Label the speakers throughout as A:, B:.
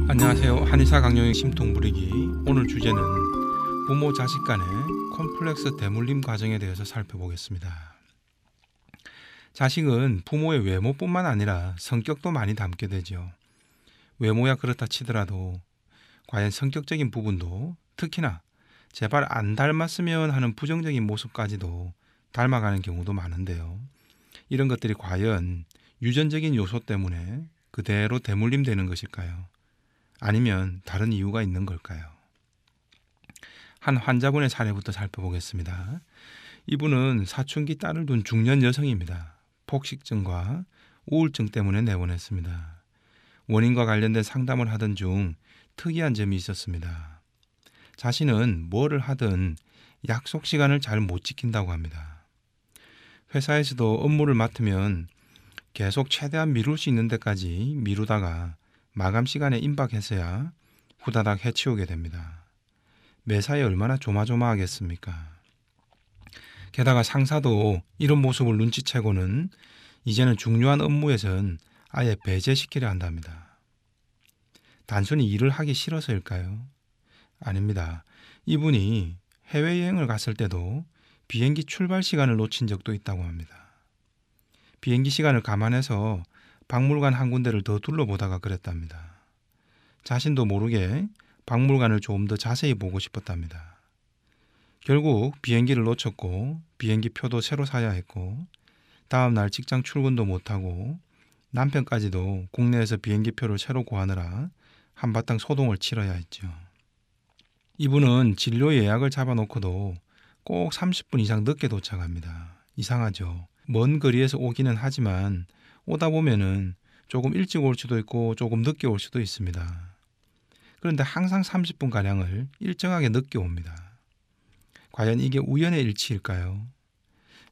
A: 안녕하세요. 한의사 강령의 심통부리기. 오늘 주제는 부모 자식 간의 콤플렉스 대물림 과정에 대해서 살펴보겠습니다. 자식은 부모의 외모뿐만 아니라 성격도 많이 담게 되죠. 외모야 그렇다 치더라도 과연 성격적인 부분도, 특히나 제발 안 닮았으면 하는 부정적인 모습까지도 닮아가는 경우도 많은데요. 이런 것들이 과연 유전적인 요소 때문에 그대로 대물림되는 것일까요? 아니면 다른 이유가 있는 걸까요? 한 환자분의 사례부터 살펴보겠습니다. 이분은 사춘기 딸을 둔 중년 여성입니다. 폭식증과 우울증 때문에 내원했습니다. 원인과 관련된 상담을 하던 중 특이한 점이 있었습니다. 자신은 뭐를 하든 약속 시간을 잘 못 지킨다고 합니다. 회사에서도 업무를 맡으면 계속 최대한 미룰 수 있는 데까지 미루다가 마감 시간에 임박해서야 후다닥 해치우게 됩니다. 매사에 얼마나 조마조마하겠습니까? 게다가 상사도 이런 모습을 눈치채고는 이제는 중요한 업무에선 아예 배제시키려 한답니다. 단순히 일을 하기 싫어서일까요? 아닙니다. 이분이 해외여행을 갔을 때도 비행기 출발 시간을 놓친 적도 있다고 합니다. 비행기 시간을 감안해서 박물관 한 군데를 더 둘러보다가 그랬답니다. 자신도 모르게 박물관을 조금 더 자세히 보고 싶었답니다. 결국 비행기를 놓쳤고 비행기 표도 새로 사야 했고 다음날 직장 출근도 못하고 남편까지도 국내에서 비행기 표를 새로 구하느라 한바탕 소동을 치러야 했죠. 이분은 진료 예약을 잡아놓고도 꼭 30분 이상 늦게 도착합니다. 이상하죠. 먼 거리에서 오기는 하지만 오다 보면은 조금 일찍 올 수도 있고 조금 늦게 올 수도 있습니다. 그런데 항상 30분가량을 일정하게 늦게 옵니다. 과연 이게 우연의 일치일까요?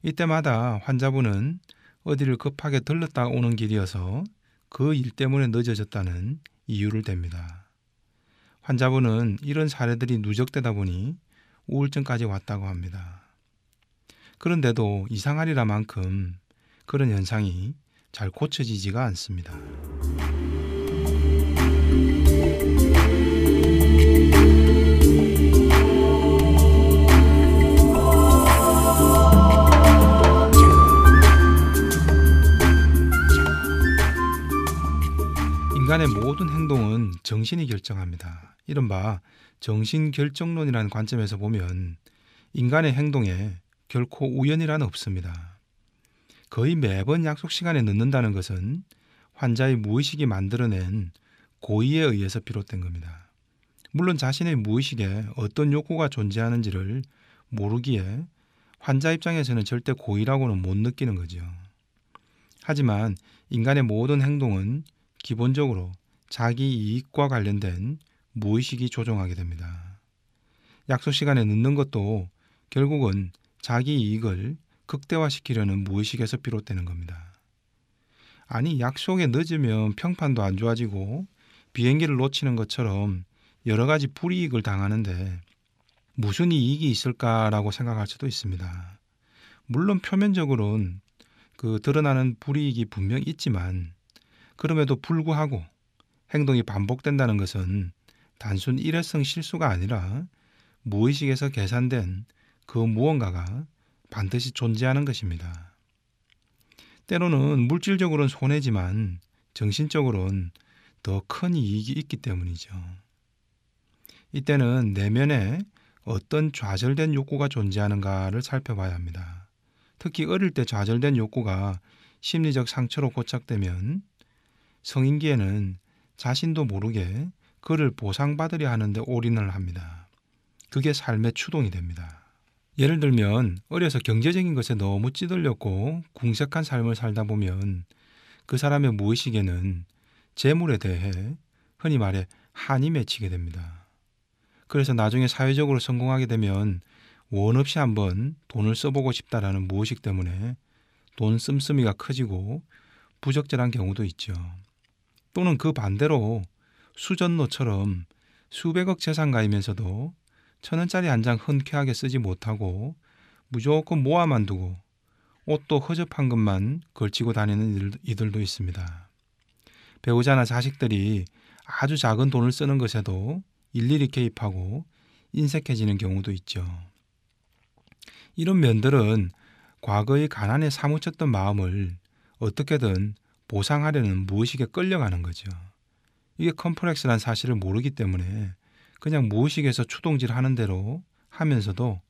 A: 이때마다 환자분은 어디를 급하게 들렀다 오는 길이어서 그 일 때문에 늦어졌다는 이유를 댑니다. 환자분은 이런 사례들이 누적되다 보니 우울증까지 왔다고 합니다. 그런데도 이상하리라만큼 그런 현상이 잘 고쳐지지가 않습니다. 인간의 모든 행동은 정신이 결정합니다. 이른바 정신결정론이라는 관점에서 보면 인간의 행동에 결코 우연이란 없습니다. 거의 매번 약속 시간에 늦는다는 것은 환자의 무의식이 만들어낸 고의에 의해서 비롯된 겁니다. 물론 자신의 무의식에 어떤 욕구가 존재하는지를 모르기에 환자 입장에서는 절대 고의라고는 못 느끼는 거죠. 하지만 인간의 모든 행동은 기본적으로 자기 이익과 관련된 무의식이 조종하게 됩니다. 약속 시간에 늦는 것도 결국은 자기 이익을 극대화시키려는 무의식에서 비롯되는 겁니다. 아니, 약속에 늦으면 평판도 안 좋아지고 비행기를 놓치는 것처럼 여러 가지 불이익을 당하는데 무슨 이익이 있을까라고 생각할 수도 있습니다. 물론 표면적으로는 드러나는 불이익이 분명 있지만 그럼에도 불구하고 행동이 반복된다는 것은 단순 일회성 실수가 아니라 무의식에서 계산된 그 무언가가 반드시 존재하는 것입니다. 때로는 물질적으로는 손해지만 정신적으로는 더 큰 이익이 있기 때문이죠. 이때는 내면에 어떤 좌절된 욕구가 존재하는가를 살펴봐야 합니다. 특히 어릴 때 좌절된 욕구가 심리적 상처로 고착되면 성인기에는 자신도 모르게 그를 보상받으려 하는데 올인을 합니다. 그게 삶의 추동이 됩니다. 예를 들면 어려서 경제적인 것에 너무 찌들렸고 궁색한 삶을 살다 보면 그 사람의 무의식에는 재물에 대해 흔히 말해 한이 맺히게 됩니다. 그래서 나중에 사회적으로 성공하게 되면 원 없이 한번 돈을 써보고 싶다라는 무의식 때문에 돈 씀씀이가 커지고 부적절한 경우도 있죠. 또는 그 반대로 수전노처럼 수백억 재산가이면서도 1,000원짜리 한 장 흔쾌하게 쓰지 못하고 무조건 모아만 두고 옷도 허접한 것만 걸치고 다니는 이들도 있습니다. 배우자나 자식들이 아주 작은 돈을 쓰는 것에도 일일이 개입하고 인색해지는 경우도 있죠. 이런 면들은 과거의 가난에 사무쳤던 마음을 어떻게든 보상하려는 무의식에 끌려가는 거죠. 이게 컴플렉스란 사실을 모르기 때문에 그냥 무의식에서 추동질 하는 대로 하면서도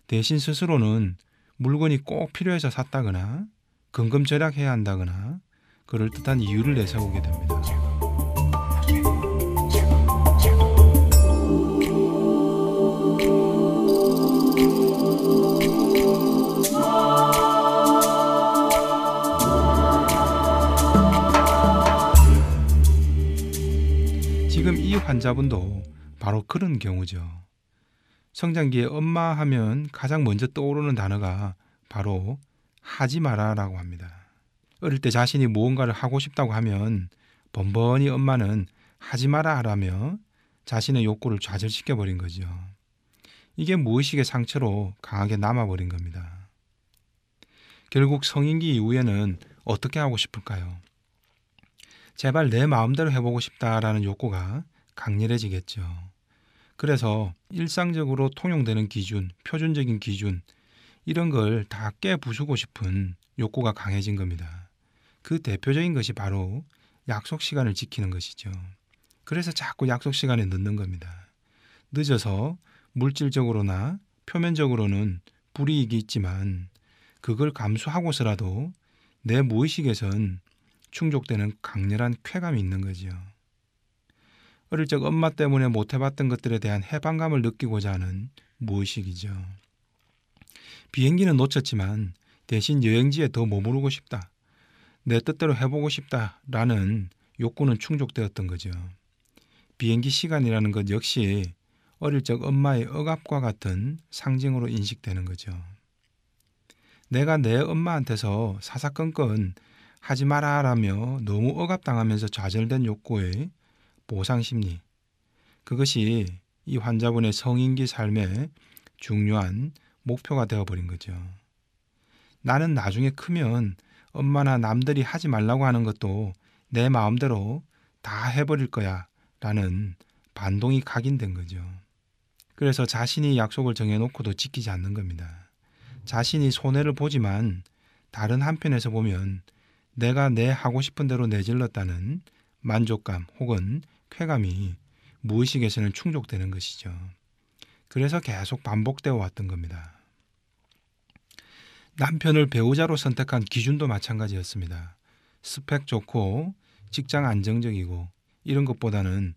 A: 대신 스스로는 물건이 꼭 필요해서 샀다거나 근검 절약해야 한다거나 그럴듯한 이유를 내세우게 됩니다. 지금 이 환자분도 바로 그런 경우죠. 성장기에 엄마 하면 가장 먼저 떠오르는 단어가 바로 하지 마라 라고 합니다. 어릴 때 자신이 무언가를 하고 싶다고 하면 번번이 엄마는 하지 마라 하라며 자신의 욕구를 좌절시켜버린 거죠. 이게 무의식의 상처로 강하게 남아버린 겁니다. 결국 성인기 이후에는 어떻게 하고 싶을까요? 제발 내 마음대로 해보고 싶다라는 욕구가 강렬해지겠죠. 그래서 일상적으로 통용되는 기준, 표준적인 기준 이런 걸 다 깨부수고 싶은 욕구가 강해진 겁니다. 그 대표적인 것이 바로 약속 시간을 지키는 것이죠. 그래서 자꾸 약속 시간에 늦는 겁니다. 늦어서 물질적으로나 표면적으로는 불이익이 있지만 그걸 감수하고서라도 내 무의식에선 충족되는 강렬한 쾌감이 있는 거죠. 어릴 적 엄마 때문에 못 해봤던 것들에 대한 해방감을 느끼고자 하는 무의식이죠. 비행기는 놓쳤지만 대신 여행지에 더 머무르고 싶다. 내 뜻대로 해보고 싶다라는 욕구는 충족되었던 거죠. 비행기 시간이라는 것 역시 어릴 적 엄마의 억압과 같은 상징으로 인식되는 거죠. 내가 내 엄마한테서 사사건건 하지 마라 라며 너무 억압당하면서 좌절된 욕구의 보상심리, 그것이 이 환자분의 성인기 삶의 중요한 목표가 되어버린 거죠. 나는 나중에 크면 엄마나 남들이 하지 말라고 하는 것도 내 마음대로 다 해버릴 거야 라는 반동이 각인된 거죠. 그래서 자신이 약속을 정해놓고도 지키지 않는 겁니다. 자신이 손해를 보지만 다른 한편에서 보면 내가 내 하고 싶은 대로 내질렀다는 만족감 혹은 쾌감이 무의식에서는 충족되는 것이죠. 그래서 계속 반복되어 왔던 겁니다. 남편을 배우자로 선택한 기준도 마찬가지였습니다. 스펙 좋고 직장 안정적이고 이런 것보다는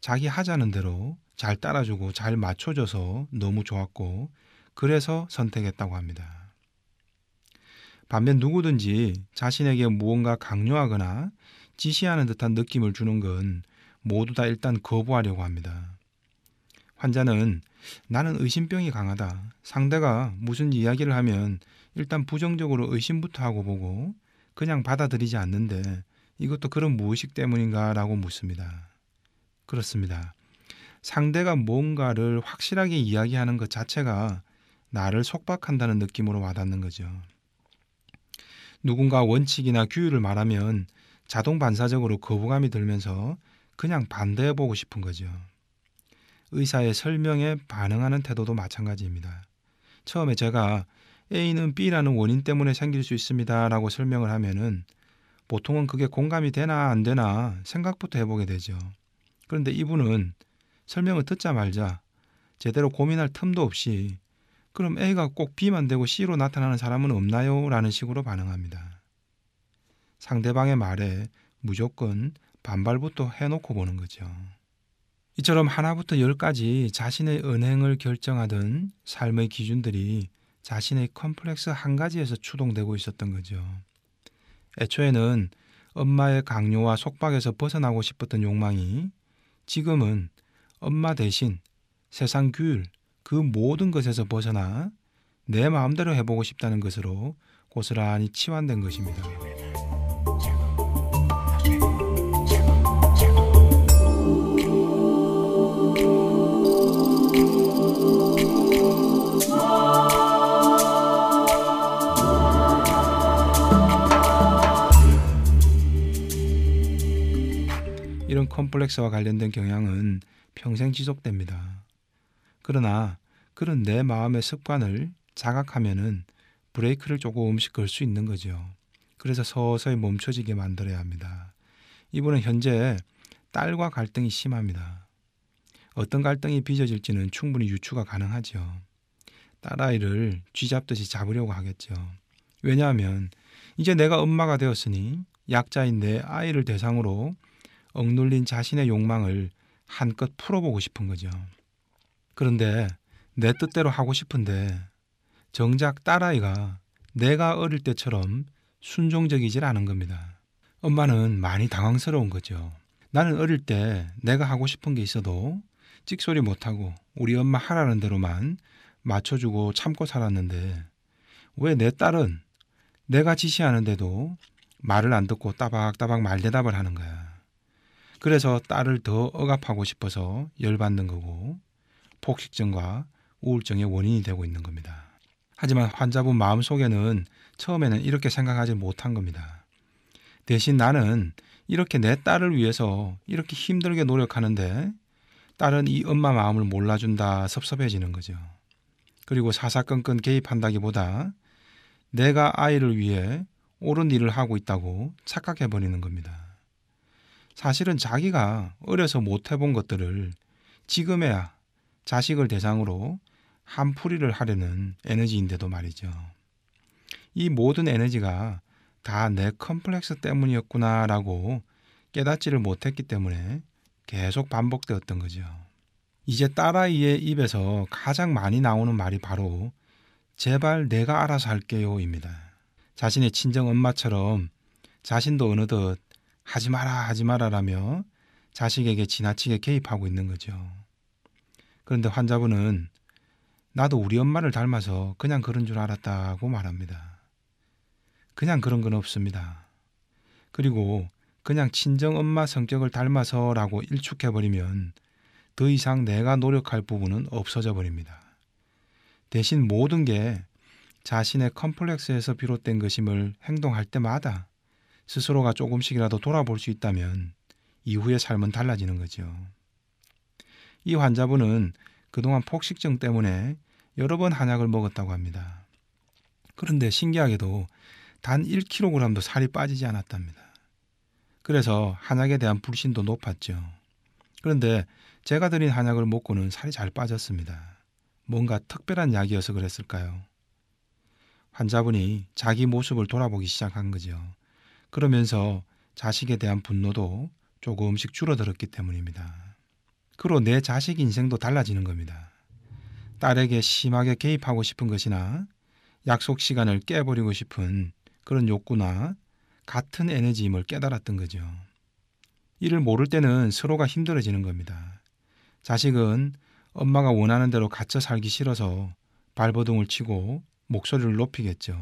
A: 자기 하자는 대로 잘 따라주고 잘 맞춰줘서 너무 좋았고 그래서 선택했다고 합니다. 반면 누구든지 자신에게 무언가 강요하거나 지시하는 듯한 느낌을 주는 건 모두 다 일단 거부하려고 합니다. 환자는 나는 의심병이 강하다. 상대가 무슨 이야기를 하면 일단 부정적으로 의심부터 하고 보고 그냥 받아들이지 않는데 이것도 그런 무의식 때문인가 라고 묻습니다. 그렇습니다. 상대가 뭔가를 확실하게 이야기하는 것 자체가 나를 속박한다는 느낌으로 와닿는 거죠. 누군가 원칙이나 규율을 말하면 자동 반사적으로 거부감이 들면서 그냥 반대해보고 싶은 거죠. 의사의 설명에 반응하는 태도도 마찬가지입니다. 처음에 제가 A는 B라는 원인 때문에 생길 수 있습니다 라고 설명을 하면은 보통은 그게 공감이 되나 안 되나 생각부터 해보게 되죠. 그런데 이분은 설명을 듣자 말자 제대로 고민할 틈도 없이 그럼 A가 꼭 B만 되고 C로 나타나는 사람은 없나요? 라는 식으로 반응합니다. 상대방의 말에 무조건 반발부터 해놓고 보는 거죠. 이처럼 하나부터 10까지 자신의 언행을 결정하던 삶의 기준들이 자신의 컴플렉스 한 가지에서 추동되고 있었던 거죠. 애초에는 엄마의 강요와 속박에서 벗어나고 싶었던 욕망이 지금은 엄마 대신 세상 규율, 그 모든 것에서 벗어나 내 마음대로 해보고 싶다는 것으로 고스란히 치환된 것입니다. 이런 컴플렉스와 관련된 경향은 평생 지속됩니다. 그러나 그런 내 마음의 습관을 자각하면은 브레이크를 조금씩 걸 수 있는 거죠. 그래서 서서히 멈춰지게 만들어야 합니다. 이분은 현재 딸과 갈등이 심합니다. 어떤 갈등이 빚어질지는 충분히 유추가 가능하죠. 딸아이를 쥐잡듯이 잡으려고 하겠죠. 왜냐하면 이제 내가 엄마가 되었으니 약자인 내 아이를 대상으로 억눌린 자신의 욕망을 한껏 풀어보고 싶은 거죠. 그런데 내 뜻대로 하고 싶은데 정작 딸아이가 내가 어릴 때처럼 순종적이질 않은 겁니다. 엄마는 많이 당황스러운 거죠. 나는 어릴 때 내가 하고 싶은 게 있어도 찍소리 못하고 우리 엄마 하라는 대로만 맞춰주고 참고 살았는데 왜 내 딸은 내가 지시하는데도 말을 안 듣고 따박따박 말대답을 하는 거야. 그래서 딸을 더 억압하고 싶어서 열받는 거고 폭식증과 우울증의 원인이 되고 있는 겁니다. 하지만 환자분 마음속에는 처음에는 이렇게 생각하지 못한 겁니다. 대신 나는 이렇게 내 딸을 위해서 이렇게 힘들게 노력하는데 딸은 이 엄마 마음을 몰라준다 섭섭해지는 거죠. 그리고 사사건건 개입한다기보다 내가 아이를 위해 옳은 일을 하고 있다고 착각해버리는 겁니다. 사실은 자기가 어려서 못 해본 것들을 지금에야 자식을 대상으로 한풀이를 하려는 에너지인데도 말이죠. 이 모든 에너지가 다 내 컴플렉스 때문이었구나라고 깨닫지를 못했기 때문에 계속 반복되었던 거죠. 이제 딸아이의 입에서 가장 많이 나오는 말이 바로 제발 내가 알아서 할게요입니다. 자신의 친정 엄마처럼 자신도 어느덧 하지 마라라며 자식에게 지나치게 개입하고 있는 거죠. 그런데 환자분은 나도 우리 엄마를 닮아서 그냥 그런 줄 알았다고 말합니다. 그냥 그런 건 없습니다. 그리고 그냥 친정엄마 성격을 닮아서라고 일축해버리면 더 이상 내가 노력할 부분은 없어져 버립니다. 대신 모든 게 자신의 컴플렉스에서 비롯된 것임을 행동할 때마다 스스로가 조금씩이라도 돌아볼 수 있다면 이후의 삶은 달라지는 거죠. 이 환자분은 그동안 폭식증 때문에 여러 번 한약을 먹었다고 합니다. 그런데 신기하게도 단 1kg도 살이 빠지지 않았답니다. 그래서 한약에 대한 불신도 높았죠. 그런데 제가 드린 한약을 먹고는 살이 잘 빠졌습니다. 뭔가 특별한 약이어서 그랬을까요? 환자분이 자기 모습을 돌아보기 시작한 거죠. 그러면서 자식에 대한 분노도 조금씩 줄어들었기 때문입니다. 그로 내 자식 인생도 달라지는 겁니다. 딸에게 심하게 개입하고 싶은 것이나 약속 시간을 깨버리고 싶은 그런 욕구나 같은 에너지임을 깨달았던 거죠. 이를 모를 때는 서로가 힘들어지는 겁니다. 자식은 엄마가 원하는 대로 갇혀 살기 싫어서 발버둥을 치고 목소리를 높이겠죠.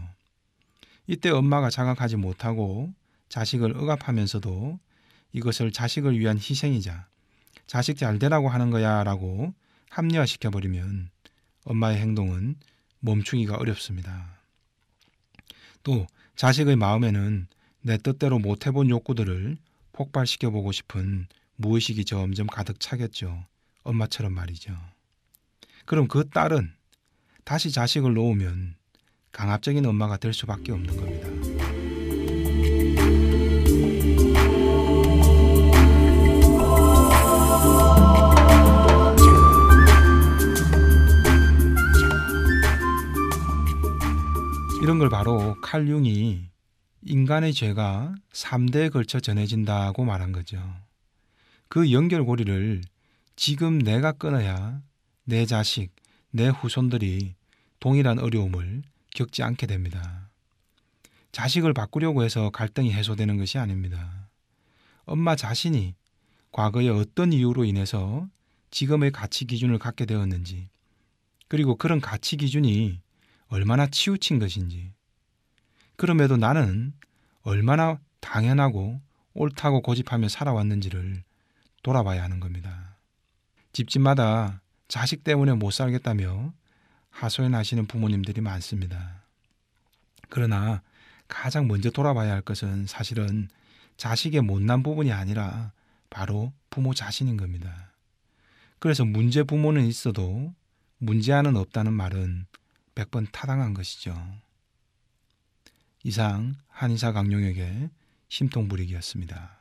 A: 이때 엄마가 자각하지 못하고 자식을 억압하면서도 이것을 자식을 위한 희생이자 자식 잘 되라고 하는 거야 라고 합리화시켜버리면 엄마의 행동은 멈추기가 어렵습니다. 또 자식의 마음에는 내 뜻대로 못 해본 욕구들을 폭발시켜보고 싶은 무의식이 점점 가득 차겠죠. 엄마처럼 말이죠. 그럼 그 딸은 다시 자식을 놓으면 강압적인 엄마가 될 수밖에 없는 겁니다. 이런 걸 바로 칼 융이 인간의 죄가 3대에 걸쳐 전해진다고 말한 거죠. 그 연결고리를 지금 내가 끊어야 내 자식, 내 후손들이 동일한 어려움을 겪지 않게 됩니다. 자식을 바꾸려고 해서 갈등이 해소되는 것이 아닙니다. 엄마 자신이 과거에 어떤 이유로 인해서 지금의 가치 기준을 갖게 되었는지, 그리고 그런 가치 기준이 얼마나 치우친 것인지, 그럼에도 나는 얼마나 당연하고 옳다고 고집하며 살아왔는지를 돌아봐야 하는 겁니다. 집집마다 자식 때문에 못 살겠다며 하소연하시는 부모님들이 많습니다. 그러나 가장 먼저 돌아봐야 할 것은 사실은 자식의 못난 부분이 아니라 바로 부모 자신인 겁니다. 그래서 문제 부모는 있어도 문제아는 없다는 말은 100번 타당한 것이죠. 이상 한의사 강용혁의 심통부리기였습니다.